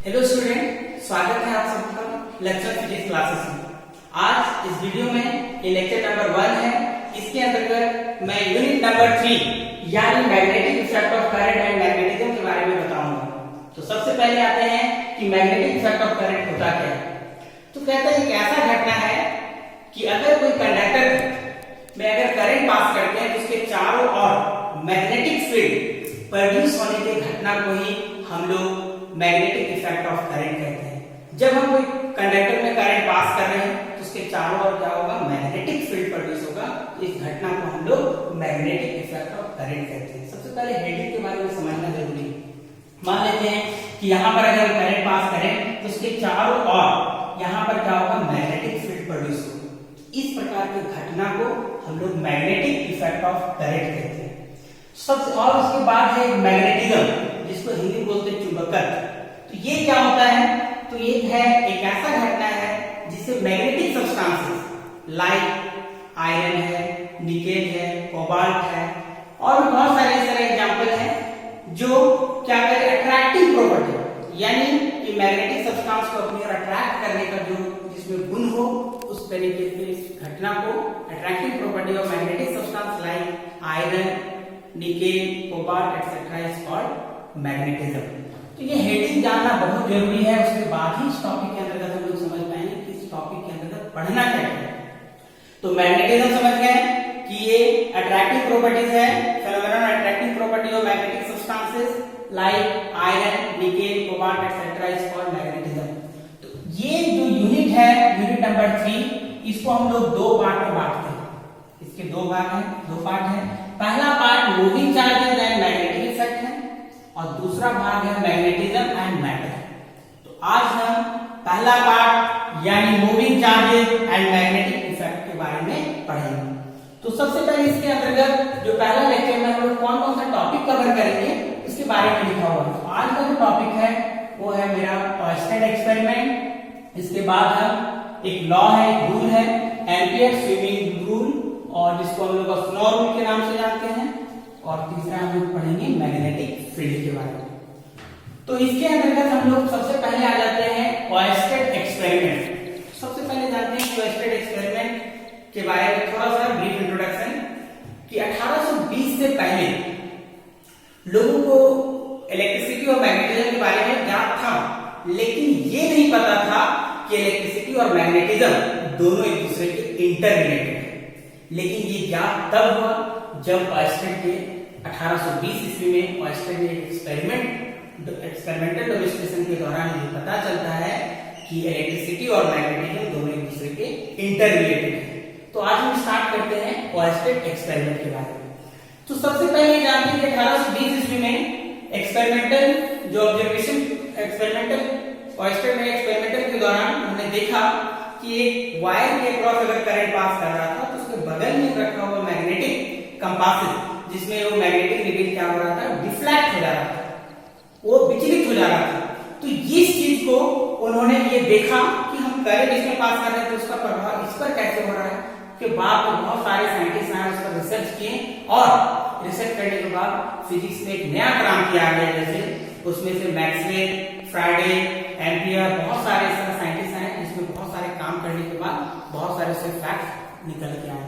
Hello student, स्वागत है आप सबका लेक्चर फिजिक्स क्लासेस में। आज इस वीडियो में ये लेक्चर नंबर 1 है। इसके अंतर्गत मैं यूनिट नंबर 3 यानी magnetic effect of current and magnetism के बारे में बताऊंगा। तो सबसे पहले आते हैं कि मैग्नेटिक इफेक्ट ऑफ करंट होता क्या है। तो कहते हैं एक ऐसा घटना है कि अगर कोई कंडक्टर में अगर करंट पास करते हैं तो उसके चारों ओर मैग्नेटिक फील्ड प्रोड्यूस होने की घटना को ही हम लोग मैग्नेटिक इफेक्ट ऑफ करंट कहते हैं। जब हम कोई कंडक्टर में करंट पास कर रहे हैं तो उसके चारों ओर क्या होगा, मैग्नेटिक फील्ड प्रोड्यूस होगा। इस घटना को हम लोग मैग्नेटिक इफेक्ट ऑफ करंट कहते हैं। सबसे पहले हेडिंग के बारे में समझना जरूरी है। मान लेते हैं कि यहाँ पर अगर हम करंट पास करें तो उसके चारों ओर यहाँ पर क्या होगा, मैग्नेटिक फील्ड प्रोड्यूस होगा। इस प्रकार की घटना को हम लोग मैग्नेटिक इफेक्ट ऑफ करंट कहते हैं। सबसे और उसके बाद है मैग्नेटिज्म, जिसको हिंदी बोलते हैं चुंबकत्व। तो ये क्या होता है, तो ये है एक ऐसा घटना है जिससे मैग्नेटिक सब्सटेंसेस लाइक आयरन है, निकेल है, कोबाल्ट है और बहुत सारे ऐसे एग्जांपल हैं जो क्या करे, अट्रैक्टिव प्रॉपर्टी यानी कि मैग्नेटिक सब्सटेंस को अपनी ओर अट्रैक्ट करने का जो जिसमें गुण हो, उस तरीके से इस घटना को attractive property of magnetic substance like iron, nickel, cobalt etcetera is called magnetism. तो ये हेडिंग जानना बहुत जरूरी है। उसके बाद ही इस टॉपिक के अंतर्गत हम लोग समझ पाएंगे कि इस टॉपिक के अंतर्गत पढ़ना क्या है। तो मैग्नेटिज्म समझ गए कि ये अट्रैक्टिव प्रॉपर्टीज है, phenomenon attractive property of magnetic substances like iron, nickel, cobalt etcetera is called magnetism. तो ये जो यूनिट है, यूनिट नंबर 3, इसको हम लोग दो पार्ट में बांटते हैं। इसके दो भाग हैं, दो पार्ट है। पहला part moving charges and magnetic effect है और दूसरा भाग है मैग्नेटिज्म एंड मैटर। तो आज हम पहला पार्ट यानी moving charges and magnetic effect के बारे में पढ़ेंगे। तो सबसे पहले इसके अंतर्गत जो पहला लेक्चर में हम लोग कौन कौन सा टॉपिक कवर करेंगे इसके बारे में लिखा हुआ है। तो आज का जो टॉपिक है वो है मेरा ऑयस्टेड एक्सपेरिमेंट। इसके बाद हम एक लॉ है, एक रूल है, एम्पियर स्विमिंग रूल, और जिसको हम लोग स्नो रूल के नाम से जानते हैं। और तीसरा हम लोग पढ़ेंगे मैग्नेटिक फील्ड के बारे में। तो इसके अंतर्गत हम लोग सबसे पहले आ जाते हैं ऑयस्टेड एक्सपेरिमेंट। सबसे पहले जानते हैं ऑयस्टेड एक्सपेरिमेंट के बारे में थोड़ा सा ब्रीफ इंट्रोडक्शन कि 1820 से पहले लोगों को इलेक्ट्रिसिटी और मैग्नेटिज्म के बारे में ज्ञान था, लेकिन ये नहीं पता था कि इलेक्ट्रिसिटी और मैग्नेटिज्म दोनों एक दूसरे के इंटररिलेटेड है। लेकिन ये ज्ञान तब हुआ जब ऑयस्टेड के 1820 ईस्वी में ऑयस्टेड ने एक्सपेरिमेंटल डेमोंस्ट्रेशन के दौरान ये पता चलता है कि इलेक्ट्रिसिटी और मैग्नेटिज्म दोनों एक दूसरे के इंटररिलेटेड है। तो आज हम स्टार्ट करते हैं ऑयस्टेड एक्सपेरिमेंट के बारे में। तो सबसे पहले जानते हैं कि 1820 ईस्वी में एक्सपेरिमेंटल जो ऑब्जर्वेशन एक्सपेरिमेंटल ऑयस्टेड ने एक्सपेरिमेंटल के दौरान उन्होंने देखा कि एक वायर के क्रॉस अगर करंट पास कर रहा था तो उसके बगल में रखा हुआ मैग्नेटिक कंपासेस, जिसमें वो मैग्नेटिक नीडल क्या हो रहा था, डिफ्लेक्ट हो जा रहा था, वो विचलित हो जा रहा था। तो इस चीज को उन्होंने ये देखा कि हम करंट इसमें पास कर रहे हैं तो उसका प्रभाव इस पर कैसे हो रहा है। के बाद तो बहुत सारे साइंटिस्ट आए, उस पर रिसर्च किए और रिसर्च करने के बाद फिजिक्स में एक नया क्रांति आ गया। जैसे उसमें से मैक्सवेल, फ्राइडे, एम्पियर, बहुत सारे साइंटिस्ट आए, जिसमें बहुत सारे काम करने के बाद बहुत सारे से फैक्ट निकल के आए।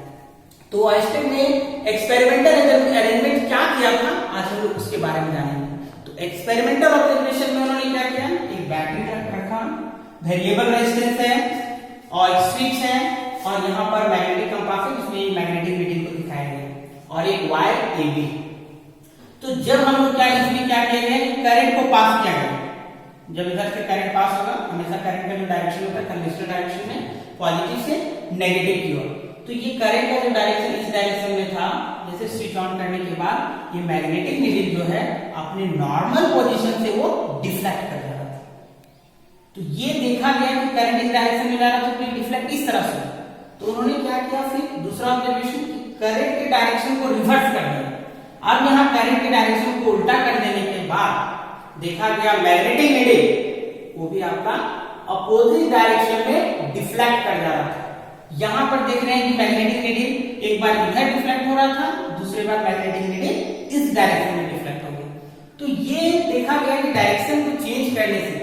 तो ऑयस्टेड ने एक्सपेरिमेंटल अरेंजमेंट क्या किया था, आज हम लोग उसके बारे में जानेंगे। तो एक्सपेरिमेंटल ऑब्जर्वेशन में उन्होंने क्या किया, एक बैटरी रखा, वेरिएबल रेजिस्टेंस है और एक स्विच है और यहाँ पर मैग्नेटिक कंपास है जिसमें मैग्नेटिक रीडिंग को दिखाया गया और एक वायर एबी। तो जब हम लोग क्या इसमें क्या किया गया, करंट को पास किया गया। जब इधर से करंट पास होगा, हमेशा करंट का जो डायरेक्शन होता है कंडक्शन डायरेक्शन में पॉजिटिव से नेगेटिव की ओर। तो ये करंट का जो डायरेक्शन इस डायरेक्शन में था, जैसे स्विच ऑन करने के बाद ये मैग्नेटिक नीडल जो है अपने नॉर्मल पोजीशन से वो डिफ्लेक्ट कर जा रहा था। तो ये देखा गया कि करंट इस डायरेक्शन में जा रहा था तो डिफ्लेक्ट इस तरह से। तो उन्होंने क्या किया, फिर दूसरा ऑब्जर्वेशन कि करंट के डायरेक्शन को रिवर्स कर दिया। अब यहाँ करंट के डायरेक्शन को उल्टा कर देने के बाद देखा गया मैग्नेटिक नीडल वो भी आपका अपोजिट डायरेक्शन में डिफ्लेक्ट कर जा रहा था। यहां पर देख रहे हैं कि मैग्नेटिक नीडल एक बार इधर डिफ्लेक्ट हो रहा था, दूसरी बार मैग्नेटिक नीडल इस डायरेक्शन में डिफ्लेक्ट हो गया। तो ये देखा गया कि डायरेक्शन को चेंज करने से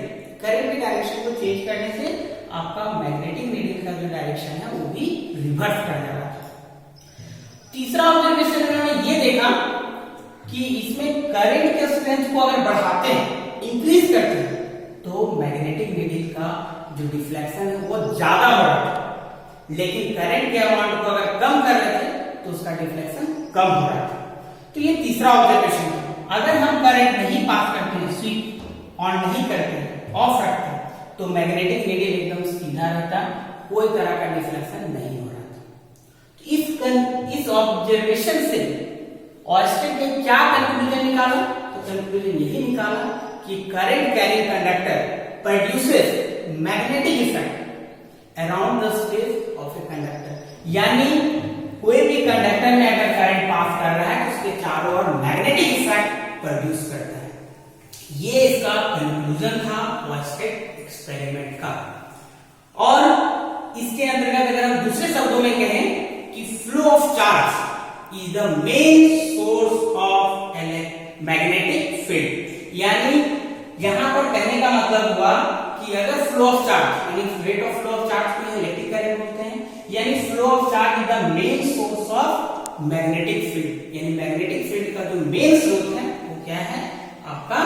करंट की डायरेक्शन को चेंज करने से आपका मैग्नेटिक नीडल का जो डायरेक्शन है वो भी रिवर्स कर जाएगा। तीसरा ऑब्जर्वेशन उन्होंने ये देखा कि इसमें करंट के स्ट्रेंथ को अगर बढ़ाते हैं, इंक्रीज करते हैं, तो मैग्नेटिक नीडल का जो डिफ्लेक्शन है वो ज्यादा हो रहा था, लेकिन करंट के अमाउंट को अगर कम कर लेते तो उसका डिफ्लेक्शन कम हो रहा था। तो ये तीसरा ऑब्जर्वेशन है। अगर हम करंट नहीं पास करते हैं, स्विच ऑन नहीं करते हैं, ऑफ रखते हैं, तो मैग्नेटिक नीडल एकदम सीधा रहता, कोई तरह का डिफ्लेक्शन नहीं हो रहा था। इस ऑब्जर्वेशन से ऑयस्टर ने क्या कंक्लूजन निकाला? तो कंक्लूजन यही निकाला कि current carrying conductor produces magnetic effect around the space of a conductor, यानी कोई भी कंडक्टर में अगर करंट पास कर रहा है तो उसके चारों ओर मैग्नेटिक इफेक्ट प्रोड्यूस करता है। ये इसका कंक्लूजन था ऑयस्टर एक्सपेरिमेंट का। और इसके अंतर्गत अगर हम दूसरे शब्दों में कहें कि flow of charge is the main source of magnetic field, यानी यहां पर कहने का मतलब हुआ कि अगर फ्लो ऑफ चार्ज यानी rate of flow of charge को इलेक्ट्रिक करंट बोलते हैं, यानी flow of charge is the main source of magnetic field, यानी मैग्नेटिक फील्ड का जो मेन स्रोत है वो क्या है? आपका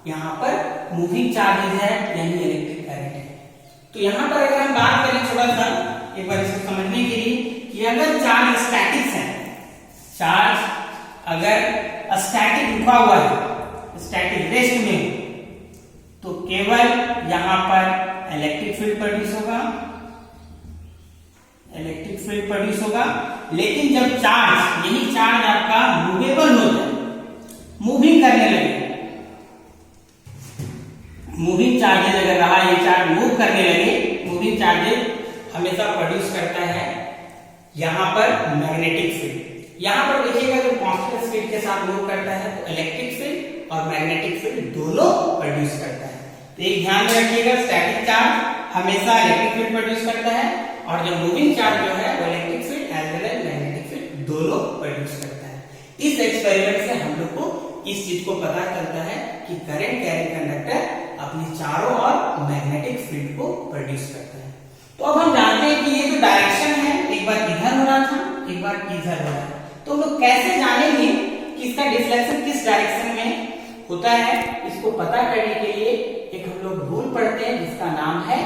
यहां पर मूविंग चार्जेस है, यानी इलेक्ट्रिक करंट है। तो यहां पर अगर हम बात करें थोड़ा सा एक बार इसको समझने के लिए कि अगर चार्ज स्टैटिक है, चार्ज अगर स्टैटिक रुका हुआ है, स्टैटिक रेस्ट में, तो केवल यहां पर इलेक्ट्रिक फील्ड प्रोड्यूस होगा, इलेक्ट्रिक फील्ड प्रोड्यूस होगा। लेकिन जब चार्ज, यही चार्ज आपका मूवेबल हो जाए, मूविंग करने लगे, मूविंग चार्जेस अगर रहा, ये चार्ज मूव करने लगे, मूविंग चार्जेस हमेशा प्रोड्यूस करता है यहां पर मैग्नेटिक फील्ड। यहां पर देखिएगा जो कांस्टेंट स्पीड के साथ मूव करता है तो इलेक्ट्रिक फील्ड और मैग्नेटिक फील्ड दोनों प्रोड्यूस करता है। तो एक ध्यान में रखिएगा, स्टैटिक चार्ज हमेशा इलेक्ट्रिक फील्ड प्रोड्यूस करता है और जो मूविंग चार्ज जो है वो electric field as well as magnetic field दोनों प्रोड्यूस करता है। इस एक्सपेरिमेंट से हम लोग को इस चीज को पता चलता है कि करंट कैरिंग कंडक्टर अपने चारों ओर मैग्नेटिक फील्ड को प्रोड्यूस करता है। तो अब हम जानते हैं कि ये जो डायरेक्शन है, एक बार इधर हो रहा था, एक बार इधर हो रहा है, तो हम लोग कैसे जानेंगे कि इसका डिफ्लेक्शन किस डायरेक्शन में होता है? इसको पता करने के लिए एक हम लोग रूल पढ़ते हैं जिसका नाम है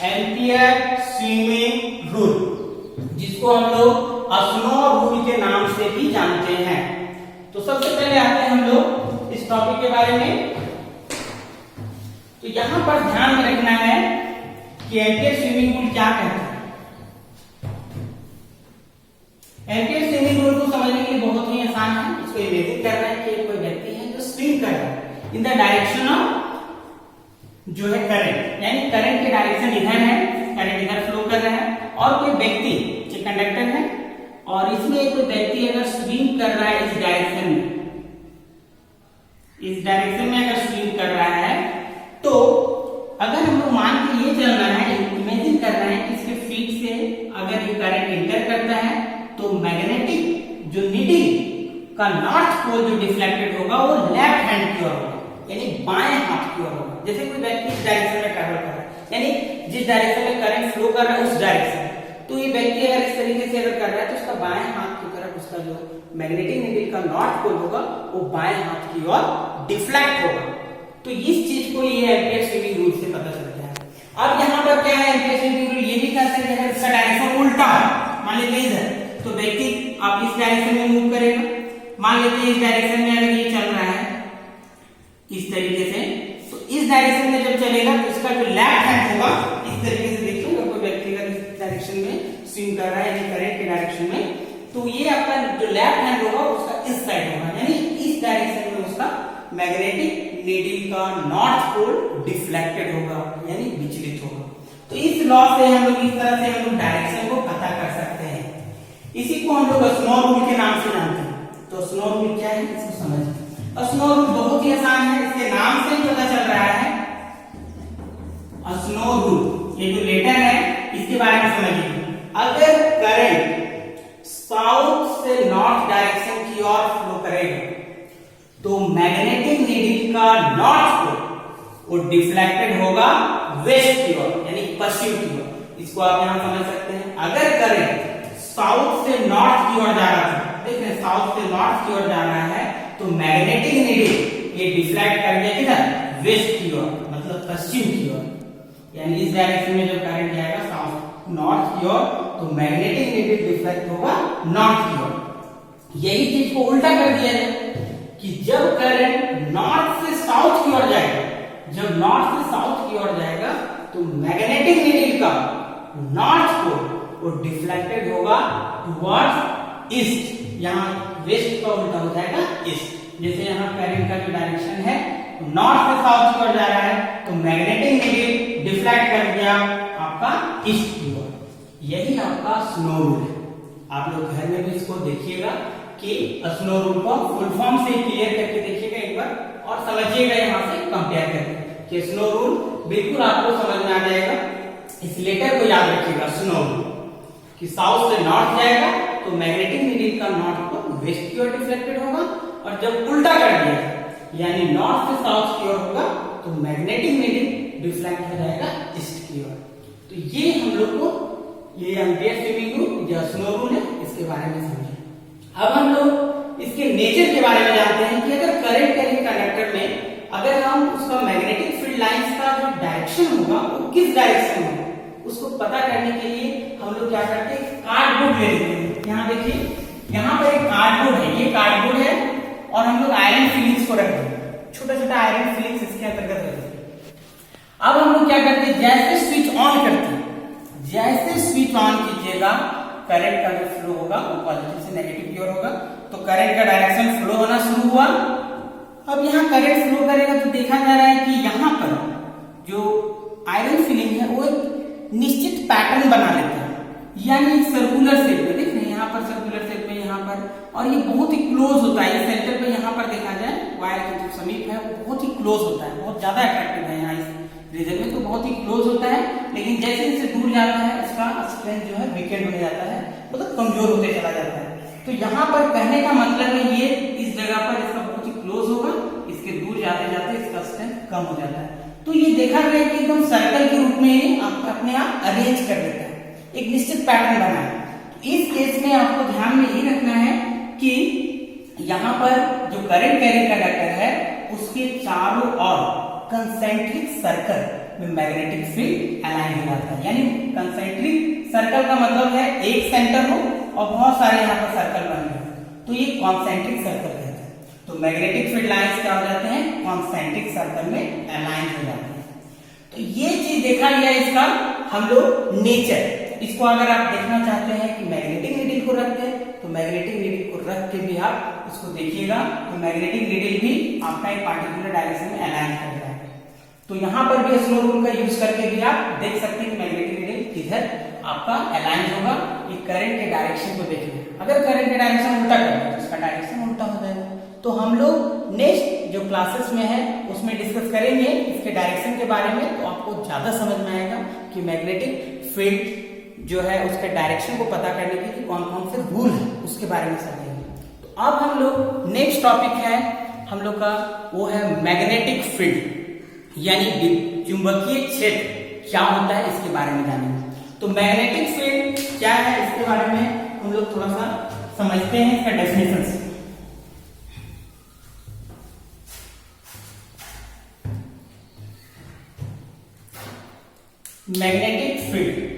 एम्पियर स्विमिंग रूल, जिसको हम लोग स्नो रूल के नाम से भी जानते हैं। तो सबसे पहले आते हैं हम लोग इस टॉपिक के बारे में। तो यहां पर ध्यान में रखना है कि एम्पियर स्विमिंग रूल क्या कहता है। एम्पियर स्विमिंग रूल को समझने के लिए बहुत ही आसान है। इसको इमेजिन कर रहे हैं कि कोई व्यक्ति है जो स्विम कर रहा है इन द डायरेक्शन ऑफ जो है करंट, यानी करंट की डायरेक्शन इधर है, करंट इधर फ्लो कर रहा है, और कोई व्यक्ति जो कंडक्टर है और इसमें कोई व्यक्ति अगर स्विम कर रहा है इस डायरेक्शन में, इस डायरेक्शन में अगर स्विम कर रहा है, तो अगर हम लोग मान के ये चल रहा है, इमेजिन कर रहे हैं कि इसके फीट से अगर ये करंट इंटर करता है तो मैग्नेटिक जो नीडल का नॉर्थ पोल जो डिफ्लेक्टेड होगा वो लेफ्ट हैंड की ओर होगा, यानी बाएं हाथ की ओर होगा। जैसे कोई व्यक्ति इस डायरेक्शन में ट्रैवल कर रहा है, यानी जिस डायरेक्शन में करंट फ्लो कर रहा है उस डायरेक्शन में, तो ये व्यक्ति अगर इस तरीके से अगर कर रहा है तो उसका बाएं हाथ की तरफ उसका जो मैग्नेटिक नीडल का नॉर्थ पोल होगा वो बाएं हाथ की ओर डिफ्लेक्ट होगा। तो इस चीज को ये एम्पियर स्विमिंग रूल से पता चलता है। अब यहाँ पर क्या है, एम्पियर स्विमिंग रूल ये भी कहते हैं कि इसका डायरेक्शन उल्टा है, मान लीजिए इधर, तो व्यक्ति आप इस डायरेक्शन में मूव करेगा, मान लेते हैं इस डायरेक्शन में अगर ये चल रहा है इस तरीके से, तो इस डायरेक्शन में जब चलेगा तो इसका जो लेफ्ट हैंड होगा इस तरीके से, देखिए कोई व्यक्ति अगर इस डायरेक्शन में स्विंग कर रहा है यानी करंट के डायरेक्शन में, तो ये आपका जो लेफ्ट हैंड होगा उसका इस साइड होगा, यानी इस डायरेक्शन में उसका मैग्नेटिक नीडल का नॉर्थ पोल डिफ्लेक्टेड होगा, यानी विचलित होगा। तो इस लॉ से हम लोग इस तरह से हम लोग डायरेक्शन को पता कर सकते हैं। इसी को हम लोग स्नो रूल के नाम से जानते हैं। तो स्नो रूल क्या है इसको समझिए। स्नो रूल बहुत ही आसान है, इसके नाम से ही पता चल रहा है। स्नो रूल, ये जो लेटर है इसके बारे में समझिए। अगर करंट साउथ से नॉर्थ डायरेक्शन की ओर फ्लो करेगा तो मैग्नेटिक नीडल का नॉर्थ पोल वो डिफ्लेक्टेड होगा वेस्ट की ओर यानी पश्चिम की ओर। इसको आप यहां समझ सकते हैं। अगर करंट साउथ से नॉर्थ की ओर जा रहा था, देख रहे हैं साउथ से नॉर्थ की ओर जा रहा है, तो मैग्नेटिक नीडल ये डिफ्लेक्ट कर गया किधर, वेस्ट की ओर, मतलब पश्चिम की ओर। यानी इस डायरेक्शन में जब करंट जाएगा साउथ नॉर्थ की ओर, तो मैग्नेटिक नीडल डिफ्लेक्ट होगा नॉर्थ की ओर। यही चीज को उल्टा कर दिया जाए कि जब करंट नॉर्थ से साउथ की ओर जाएगा, जब नॉर्थ से साउथ की ओर जाएगा, तो मैग्नेटिक नीडल का नॉर्थ को वो डिफ्लेक्टेड होगा टुवर्ड्स ईस्ट। यहाँ वेस्ट का उल्टा हो जाएगा ईस्ट। जैसे यहाँ करंट का जो डायरेक्शन है नॉर्थ से साउथ की ओर जा रहा है, तो मैग्नेटिक नीडल डिफ्लेक्ट कर दिया आपका ईस्ट की ओर। यही आपका स्नो रूल है। आप लोग घर में भी इसको देखिएगा कि स्नो रूल को फुल फॉर्म से क्लियर करके देखिएगा एक बार और समझिएगा यहाँ से कंपेयर करके कि स्नो रूल बिल्कुल आपको समझ में आ जाएगा। इस लेटर को याद रखिएगा, स्नो रूल कि साउथ से नॉर्थ जाएगा तो मैग्नेटिक नीडल का नॉर्थ को वेस्ट की ओर डिफ्लेक्टेड होगा, और जब उल्टा कर दिया यानी नॉर्थ से साउथ की ओर होगा, तो मैग्नेटिक नीडल डिफ्लेक्ट हो जाएगा ईस्ट की ओर। तो ये हम लोग को ये एम्पियर स्विमिंग रूल या स्नो रूल है, इसके बारे में समझे। अब हम लोग इसके नेचर के बारे में जानते हैं कि अगर करंट कैरिंग कंडक्टर में अगर हम उसका मैग्नेटिक फील्ड लाइंस का जो डायरेक्शन होगा वो किस डायरेक्शन में होगा, उसको पता करने के लिए हम लोग क्या करते हैं, कार्डबोर्ड ले लेते हैं। यहाँ देखिए, यहाँ पर एक कार्डबोर्ड है, ये कार्डबोर्ड है, और हम लोग आयरन फिलिंग्स को रखते हैं, छोटा छोटा आयरन फिलिंग्स इसके अंतर्गत रखते हैं। अब हम लोग क्या करते हैं, जैसे स्विच ऑन करते हैं, जैसे स्विच ऑन कीजिएगा, करंट का जो फ्लो होगा वो पॉजिटिव से नेगेटिव की ओर होगा, तो करंट का डायरेक्शन फ्लो होना शुरू हुआ। अब यहाँ करंट फ्लो करेगा तो देखा जा रहा है कि यहाँ पर जो आयरन फिलिंग है वो एक निश्चित पैटर्न बना लेता है, यानी सर्कुलर शेप में। देख रहे हैं यहाँ पर सर्कुलर शेप में, यहाँ पर, और ये बहुत ही क्लोज होता है। ये सेंटर पे यहाँ पर देखा जाए वायर के जो समीप है वो बहुत ही क्लोज होता है, बहुत ज्यादा अट्रैक्टिव है यहाँ इस रीजन में, तो बहुत ही क्लोज होता है। लेकिन जैसे इससे दूर जाता है इसका स्ट्रेंथ जो है वीकेंड हो जाता है, मतलब कमजोर होते चला जाता है। तो यहाँ पर कहने का मतलब है ये इस जगह पर इसका बहुत ही क्लोज होगा, इसके दूर जाते जाते इसका स्ट्रेंथ कम हो जाता है। तो ये देखा गया कि एकदम सर्कल के रूप में आपको अपने आप अरेंज कर देता है, एक निश्चित पैटर्न बना है। तो इस केस में आपको ध्यान में ये रखना है कि यहाँ पर जो करंट कैरिंग कंडक्टर है उसके चारों ओर कंसेंट्रिक सर्कल में मैग्नेटिक फील्ड अलाइन हो जाता है। यानी कंसेंट्रिक सर्कल का मतलब है एक सेंटर हो और बहुत सारे यहाँ पर सर्कल बन गए, तो ये कॉन्सेंट्रिक सर्कल कहते हैं। तो मैग्नेटिक फील्ड लाइंस क्या हो जाते हैं, कॉन्सेंट्रिक सर्कल में अलाइन हो जाते हैं। तो ये चीज देखा गया इसका हम लोग नेचर। इसको अगर आप देखना चाहते हैं कि मैग्नेटिक नीडल को रखते हैं, तो मैग्नेटिक नीडल को रख के भी आप उसको देखिएगा, तो मैग्नेटिक नीडल भी आपका एक पार्टिकुलर डायरेक्शन में अलाइन कर जाएगा। तो यहाँ पर भी स्नो रूल का यूज करके भी आप देख सकते हैं कि मैग्नेटिक नीडल किधर आपका अलाइन होगा। ये करंट के डायरेक्शन को देखिए, अगर करंट के डायरेक्शन उल्टा करें तो इसका डायरेक्शन उल्टा हो जाएगा। तो हम लोग नेक्स्ट जो क्लासेस में है उसमें डिस्कस करेंगे इसके डायरेक्शन के बारे में, तो आपको ज्यादा समझ में आएगा कि मैग्नेटिक फील्ड जो है उसके डायरेक्शन को पता करने के लिए कौन कौन से रूल है उसके बारे में समझेंगे। तो अब हम लोग नेक्स्ट टॉपिक है हम लोग का, वो है मैग्नेटिक फील्ड यानी चुंबकीय क्षेत्र क्या होता है इसके बारे में जानेंगे। तो मैग्नेटिक फील्ड क्या है इसके बारे में हम लोग थोड़ा सा समझते हैं, इसका डेफिनेशन से। मैग्नेटिक फील्ड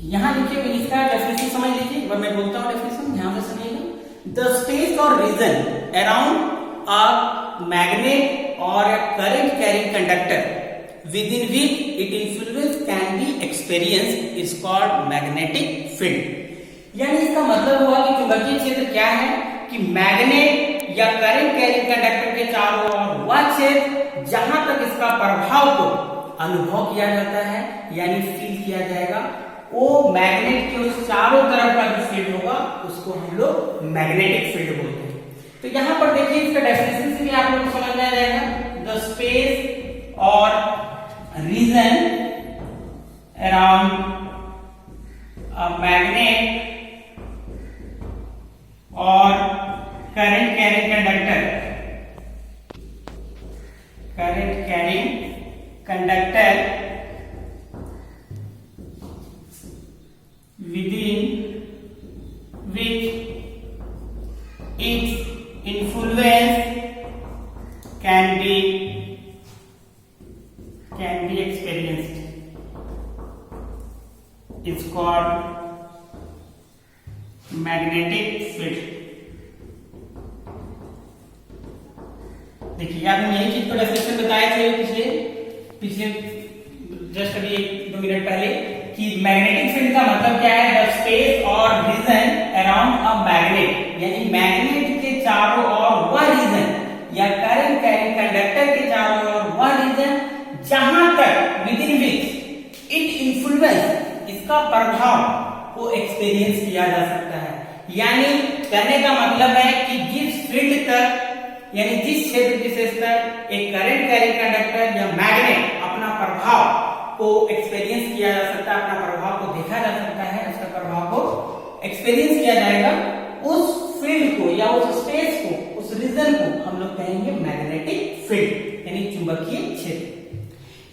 यहां लिखिए, इसका डेफिनेशन समझ लीजिए, एक बार मैं बोलता हूं डेफिनेशन, ध्यान से सुनिएगा। द स्पेस और रीजन अराउंड अ मैग्नेट और a current carrying conductor within which it influence can be experienced is called magnetic field। यानी इसका मतलब हुआ कि चुंबकीय क्षेत्र क्या है कि मैग्नेट या करंट कैरिंग कंडक्टर के चारों ओर वह क्षेत्र जहां तक इसका प्रभाव को अनुभव किया जाता है यानी फील किया जाएगा, वो मैग्नेट के उस चारों तरफ का जो फील्ड होगा उसको हम लोग मैग्नेटिक फील्ड बोलते हैं। तो यहां पर देखिए इसका डेफिनेशन से भी आप लोग को समझ में आ जाएगा। द स्पेस और रीजन अराउंड अ मैग्नेट और current carrying conductor, current carrying conductor within which its influence can be experienced is called magnetic field। देखिए आपने यही चीज को डेफिनेशन बताया थे पिछले जस्ट अभी 1-2 मिनट पहले कि मैग्नेटिक फील्ड का मतलब क्या है, द स्पेस और रीजन अराउंड अ मैग्नेट, यानी मैग्नेट के चारों ओर वह रीजन या करंट कैरिंग कंडक्टर के चारों ओर वह रीजन जहां तक with in which it influence, इसका प्रभाव को एक्सपीरियंस किया जा सकता है। यानी कहने का मतलब है कि जिस फील्ड तक, यानी जिस क्षेत्र विशेष तक एक करंट कैरिंग कंडक्टर या मैग्नेट अपना प्रभाव को एक्सपीरियंस किया जा सकता है, अपना प्रभाव को देखा जा सकता है, उसका प्रभाव को एक्सपीरियंस किया जाएगा, उस फील्ड को या उस स्पेस को, उस रीजन को हम लोग कहेंगे मैग्नेटिक फील्ड, यानी चुंबकीय क्षेत्र।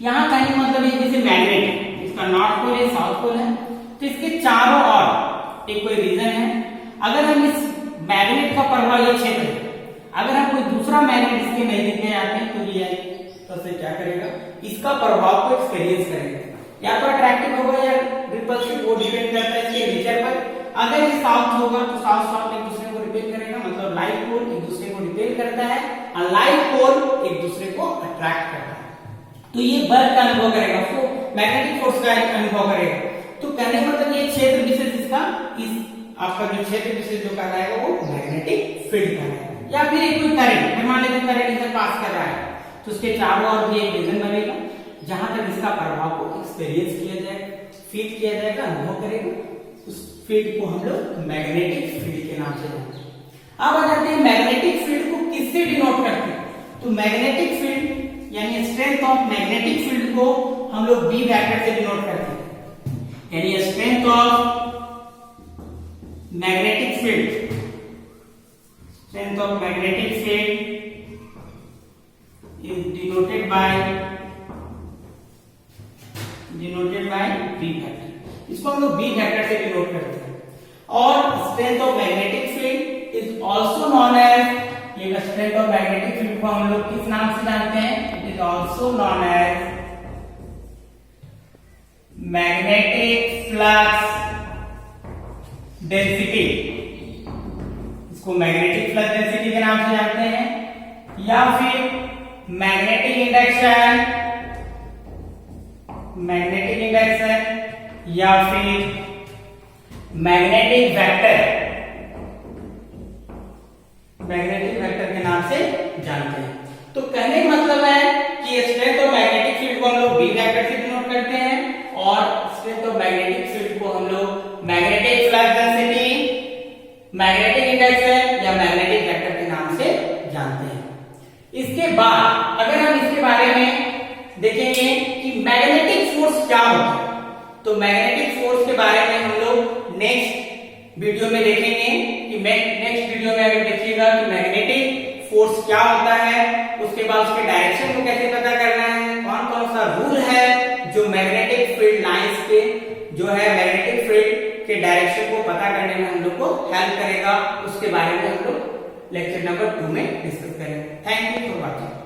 यहाँ कहने मतलब ये जैसे मैग्नेट, इसका नॉर्थ पोल है, साउथ पोल है, तो इसके चारों ओर एक कोई रीजन है। अगर हम इस मैग्नेट का प्रभाव, ये क्षेत्र, अगर हम कोई दूसरा मैग्नेट इसके नजदीक में आते हैं तो ये तो से क्या करेगा, इसका प्रभाव को एक्सपीरियंस करेगा, या तो अट्रैक्टिव होगा या रिपल्सिव, वो डिपेंड करता है इसके नेचर पर। अगर ये साउथ होगा तो साउथ साउथ एक दूसरे को रिपेल करेगा, मतलब लाइट पोल एक दूसरे को रिपेल करता है और लाइट पोल एक दूसरे को अट्रैक्ट करता है, तो ये बल का अनुभव करेगा, तो मैग्नेटिक फोर्स का अनुभव करेगा। तो कहने मतलब ये क्षेत्र विशेष इसका, इस आपका जो क्षेत्र विशेष जो कहलाएगा वो मैग्नेटिक फील्ड कहलाएगा। या फिर एक कोई करंट, मान लीजिए करंट इधर पास कर रहा है तो उसके चारों ओर भी एक रीजन बनेगा जहां तक इसका प्रभाव को एक्सपीरियंस किया जाएगा, फील किया जाएगा, अनुभव करेगा। उस फील्ड को हम लोग मैग्नेटिक फील्ड के नाम से जानते हैं। अब आ जाते हैं मैग्नेटिक फील्ड को किससे डिनोट करते हैं, तो मैग्नेटिक फील्ड यानी स्ट्रेंथ ऑफ मैग्नेटिक फील्ड को हम लोग बी वेक्टर से डिनोट करते हैं, यानी strength of magnetic field, strength of magnetic field is denoted by B vector, इसको हम लोग B वेक्टर से डिनोट करते हैं। और strength of magnetic field is also known as, ये strength of magnetic field को हम लोग किस नाम से जानते हैं, it is also known as magnetic flux density, इसको मैग्नेटिक फ्लक्स डेंसिटी के नाम से जानते हैं, या फिर मैग्नेटिक इंडक्शन, या फिर मैग्नेटिक वेक्टर के नाम से जानते हैं। तो कहने का मतलब है कि स्ट्रेंथ ऑफ मैग्नेटिक फील्ड को हम लोग बी वेक्टर से डिनोट करते हैं और स्ट्रेंथ ऑफ मैग्नेटिक फील्ड को हम लोग magnetic flux density, magnetic induction या मैग्नेटिक वेक्टर के नाम से जानते हैं। इसके बाद अगर हम इसके बारे में देखेंगे कि मैग्नेटिक फोर्स क्या होता है, तो मैग्नेटिक फोर्स के बारे में हम लोग नेक्स्ट वीडियो में देखेंगे कि नेक्स्ट वीडियो में अगर देखिएगा कि मैग्नेटिक फोर्स क्या होता है, उसके बाद उसके डायरेक्शन को कैसे पता करना है, कौन कौन सा रूल है जो मैग्नेटिक फील्ड लाइंस के जो है मैग्नेटिक फील्ड के डायरेक्शन को पता करने में हम लोग को हेल्प करेगा, उसके बारे में हम लोग लेक्चर नंबर 2 में डिस्कस करेंगे। Thank you for watching.